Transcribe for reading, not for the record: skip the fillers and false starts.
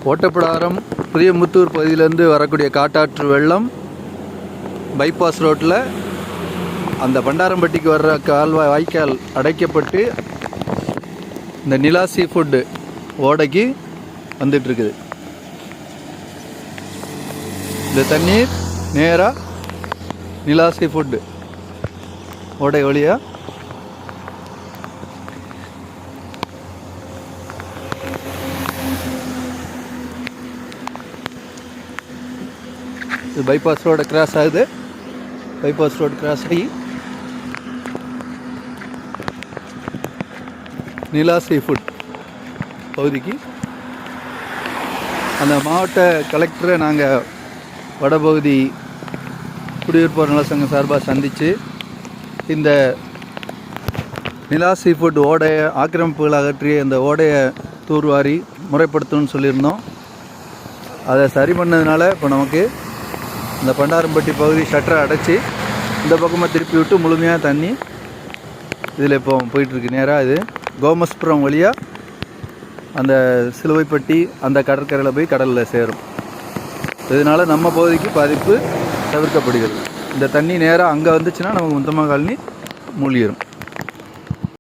ஓட்டப்பிடாரம் புதியமுத்தூர் பகுதியிலேருந்து வரக்கூடிய காட்டாற்று வெள்ளம் பைபாஸ் ரோட்டில் அந்த பண்டாரம்பட்டிக்கு வர்ற கால்வாய் வாய்க்கால் அடைக்கப்பட்டு இந்த நிலா சீ ஃபுட்டு ஓடைக்கு வந்துட்டுருக்குது. இந்த தண்ணீர் நேராக நிலா சீ ஃபுட்டு ஓடை வழியாக இது பைபாஸ் ரோடை கிராஸ் ஆகுது. பைபாஸ் ரோடு கிராஸ் ஆகி நிலா சீ ஃபுட் பகுதிக்கு அந்த மாவட்ட கலெக்டரை நாங்கள் வடபகுதி குடியிருப்போர் நல சங்கம் சார்பாக சந்தித்து இந்த நிலா சீ ஃபுட் ஓடையை ஆக்கிரமிப்புகள் அகற்றி அந்த ஓடையை தூர்வாரி முறைப்படுத்தணும்னு சொல்லியிருந்தோம். அதை சரி பண்ணதுனால இப்போ நமக்கு இந்த பண்டாரம்பட்டி பகுதி ஷட்டரை அடைச்சி இந்த பக்கமாக திருப்பி விட்டு முழுமையாக தண்ணி இதில் இப்போ போயிட்டுருக்கு. நேராக இது கோமஸ்புரம் வழியாக அந்த சிலுவைப்பட்டி அந்த கடற்கரையில் போய் கடலில் சேரும். இதனால் நம்ம பகுதிக்கு பாதிப்பு தவிர்க்கப்படுகிறது. இந்த தண்ணி நேராக அங்கே வந்துச்சுன்னா நமக்கு முத்தமாக காலனி மூழ்கிடும்.